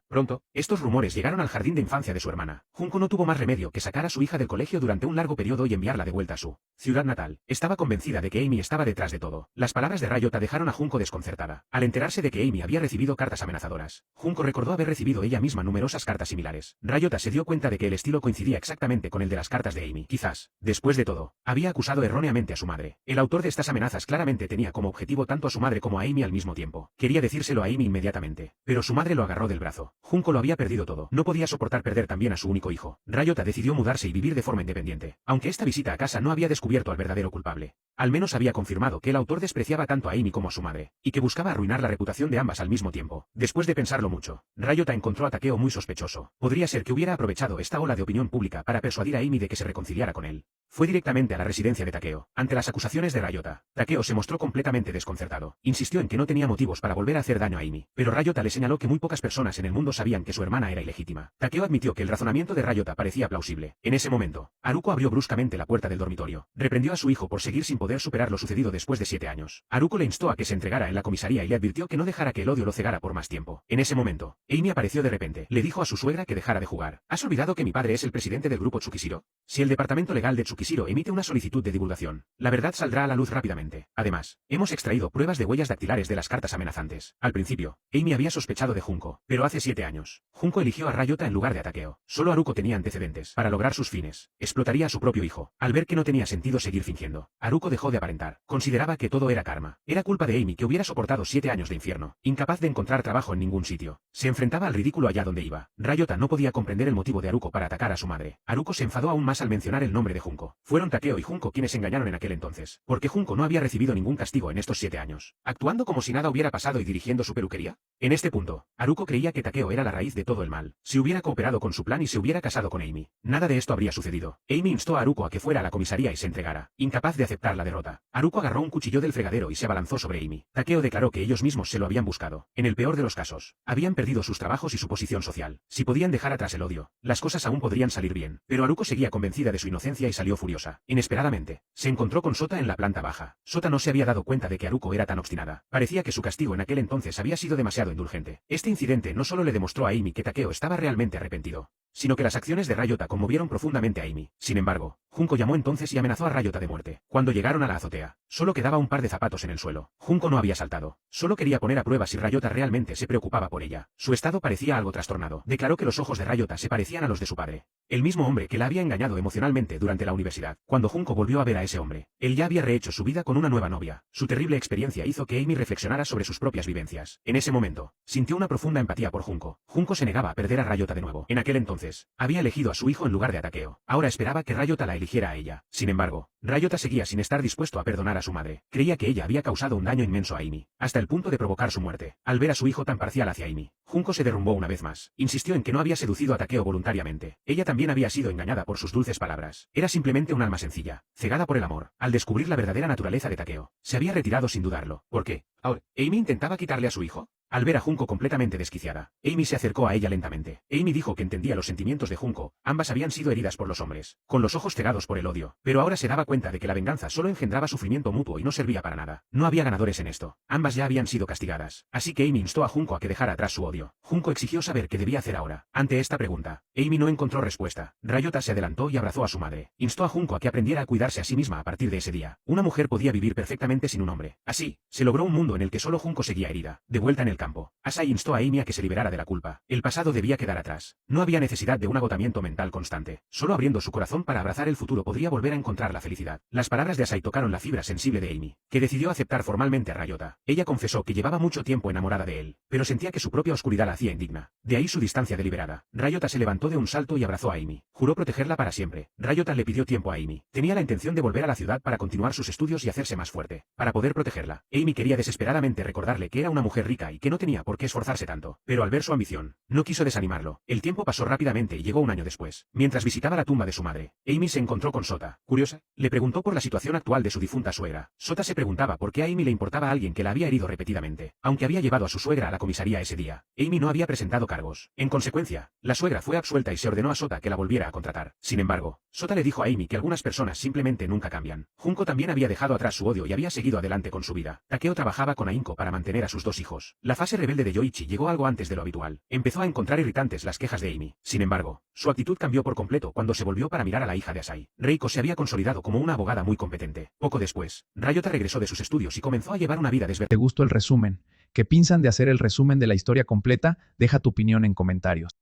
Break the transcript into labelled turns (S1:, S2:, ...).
S1: Pronto, estos rumores llegaron al jardín de infancia de su hermana. Junko no tuvo más remedio que sacar a su hija del colegio durante un largo periodo y enviarla de vuelta a su ciudad natal. Estaba convencida de que Amy estaba detrás de todo. Las palabras de Ryota dejaron a Junko desconcertada. Al enterarse de que Amy había recibido cartas amenazadoras, Junko recordó haber recibido ella misma numerosas cartas similares. Ryota se dio cuenta de que el estilo coincidía exactamente con el de las cartas de Amy. Quizás, después de todo, había acusado erróneamente a su madre. El autor de estas amenazas claramente tenía como objetivo tanto a su madre como a Amy al mismo tiempo. Quería decírselo a Amy inmediatamente, pero su madre lo agarró del brazo. Junko lo había perdido todo. No podía soportar perder también a su único hijo. Ryota decidió mudarse y vivir de forma independiente. Aunque esta visita a casa no había descubierto al verdadero culpable, al menos había confirmado que el autor despreciaba tanto a Amy como a su madre, y que buscaba arruinar la reputación de ambas al mismo tiempo. Después de pensarlo mucho, Ryota encontró a Takeo muy sospechoso. Podría ser que hubiera aprovechado esta ola de opinión pública para persuadir a Amy de que se reconciliara con él. Fue directamente a la residencia de Takeo. Ante las acusaciones de Ryota, Takeo se mostró completamente desconcertado. Insistió en que no tenía motivos para volver a hacer daño a Amy, pero Ryota le señaló que muy pocas personas en el mundo sabían que su hermana era ilegítima. Takeo admitió que el razonamiento de Ryota parecía plausible. En ese momento, Haruko abrió bruscamente la puerta del dormitorio. Reprendió a su hijo por seguir sin poder superar lo sucedido después de 7 años. Haruko le instó a que se entregara en la comisaría y le advirtió que no dejara que el odio lo cegara por más tiempo. En ese momento, Amy apareció de repente. Le dijo a su suegra que dejara de jugar. ¿Has olvidado que mi padre es el presidente del grupo Tsukishiro? Si el departamento legal de Tsukishiro emite una solicitud de divulgación, la verdad saldrá a la luz rápidamente. Además, hemos extraído pruebas de huellas dactilares de las cartas amenazantes. Al principio, Amy había sospechado de Junko, pero hace 7 años, Junko eligió a Ryota en lugar de a Takeo. Solo Haruko tenía antecedentes. Para lograr sus fines, explotaría a su propio hijo. Al ver que no tenía sentido seguir fingiendo, Haruko dejó de aparentar. Consideraba que todo era karma. Era culpa de Amy que hubiera soportado 7 años de infierno, incapaz de encontrar trabajo en ningún sitio. Se enfrentaba al ridículo allá donde iba. Ryota no podía comprender el motivo de Haruko para atacar a su madre. Haruko se enfadó aún más al mencionar el nombre de Junko. Fueron Takeo y Junko quienes engañaron en aquel entonces, porque Junko no había recibido ningún castigo en estos 7 años, actuando como si nada hubiera pasado y dirigiendo su peluquería. En este punto, Haruko creía que Takeo era la raíz de todo el mal. Si hubiera cooperado con su plan y se hubiera casado con Amy, nada de esto habría sucedido. Amy instó a Haruko a que fuera a la comisaría y se entregara. Incapaz de aceptar la derrota, Haruko agarró un cuchillo del fregadero y se abalanzó sobre Amy. Takeo declaró que ellos mismos se lo habían buscado. En el peor de los casos, habían perdido sus trabajos y su posición social. Si podían dejar atrás el odio, las cosas aún podrían salir bien. Pero Haruko seguía convencida de su inocencia y salió furiosa. Inesperadamente, se encontró con Sota en la planta baja. Sota no se había dado cuenta de que Haruko era tan obstinada. Parecía que su castigo en aquel entonces había sido demasiado indulgente. Este incidente no solo le demostró a Amy que Takeo estaba realmente arrepentido, sino que las acciones de Ryota conmovieron profundamente a Amy. Sin embargo, Junko llamó entonces y amenazó a Ryota de muerte. Cuando llegaron a la azotea, solo quedaba un par de zapatos en el suelo. Junko no había saltado. Solo quería poner a prueba si Ryota realmente se preocupaba por ella. Su estado parecía algo trastornado. Declaró que los ojos de Ryota se parecían a los de su padre, el mismo hombre que la había engañado emocionalmente durante la universidad. Cuando Junko volvió a ver a ese hombre, él ya había rehecho su vida con una nueva novia. Su terrible experiencia hizo que Amy reflexionara sobre sus propias vivencias. En ese momento, sintió una profunda empatía por Junko. Junko se negaba a perder a Ryota de nuevo. En aquel entonces, había elegido a su hijo en lugar de a Takeo. Ahora esperaba que Ryota la eligiera a ella. Sin embargo, Ryota seguía sin estar dispuesto a perdonar a su madre. Creía que ella había causado un daño inmenso a Amy, hasta el punto de provocar su muerte. Al ver a su hijo tan parcial hacia Amy, Junko se derrumbó una vez más. Insistió en que no había seducido a Takeo voluntariamente. Ella también había sido engañada por sus dulces palabras. Era simplemente un alma sencilla, cegada por el amor. Al descubrir la verdadera naturaleza de Takeo, se había retirado sin dudarlo. ¿Por qué? Ahora, ¿Amy intentaba quitarle a su hijo? Al ver a Junko completamente desquiciada, Amy se acercó a ella lentamente. Amy dijo que entendía los sentimientos de Junko. Ambas habían sido heridas por los hombres, con los ojos cegados por el odio, pero ahora se daba cuenta de que la venganza solo engendraba sufrimiento mutuo y no servía para nada. No había ganadores en esto. Ambas ya habían sido castigadas. Así que Amy instó a Junko a que dejara atrás su odio. Junko exigió saber qué debía hacer ahora. Ante esta pregunta, Amy no encontró respuesta. Ryota se adelantó y abrazó a su madre. Instó a Junko a que aprendiera a cuidarse a sí misma a partir de ese día. Una mujer podía vivir perfectamente sin un hombre. Así, se logró un mundo en el que solo Junko seguía herida. De vuelta en el campo, Asai instó a Amy a que se liberara de la culpa. El pasado debía quedar atrás. No había necesidad de un agotamiento mental constante. Solo abriendo su corazón para abrazar el futuro podría volver a encontrar la felicidad. Las palabras de Asai tocaron la fibra sensible de Amy, que decidió aceptar formalmente a Ryota. Ella confesó que llevaba mucho tiempo enamorada de él, pero sentía que su propia oscuridad la hacía indigna. De ahí su distancia deliberada. Ryota se levantó de un salto y abrazó a Amy. Juró protegerla para siempre. Ryota le pidió tiempo a Amy. Tenía la intención de volver a la ciudad para continuar sus estudios y hacerse más fuerte. Para poder protegerla, Amy quería desesperadamente recordarle que era una mujer rica y que no tenía por qué esforzarse tanto. Pero al ver su ambición, no quiso desanimarlo. El tiempo pasó rápidamente y llegó un año después. Mientras visitaba la tumba de su madre, Amy se encontró con Sota. Curiosa, le preguntó por la situación actual de su difunta suegra. Sota se preguntaba por qué a Amy le importaba a alguien que la había herido repetidamente. Aunque había llevado a su suegra a la comisaría ese día, Amy no había presentado cargos. En consecuencia, la suegra fue absuelta y se ordenó a Sota que la volviera a contratar. Sin embargo, Sota le dijo a Amy que algunas personas simplemente nunca cambian. Junko también había dejado atrás su odio y había seguido adelante con su vida. Takeo trabajaba con ahínco para mantener a sus dos hijos. La fase rebelde de Yoichi llegó algo antes de lo habitual. Empezó a encontrar irritantes las quejas de Amy. Sin embargo, su actitud cambió por completo cuando se volvió para mirar a la hija de Asai. Reiko se había consolidado como una abogada muy competente. Poco después, Ryota regresó de sus estudios y comenzó a llevar una vida desvergonzada.
S2: ¿Te gustó el resumen? ¿Qué piensan de hacer el resumen de la historia completa? Deja tu opinión en comentarios.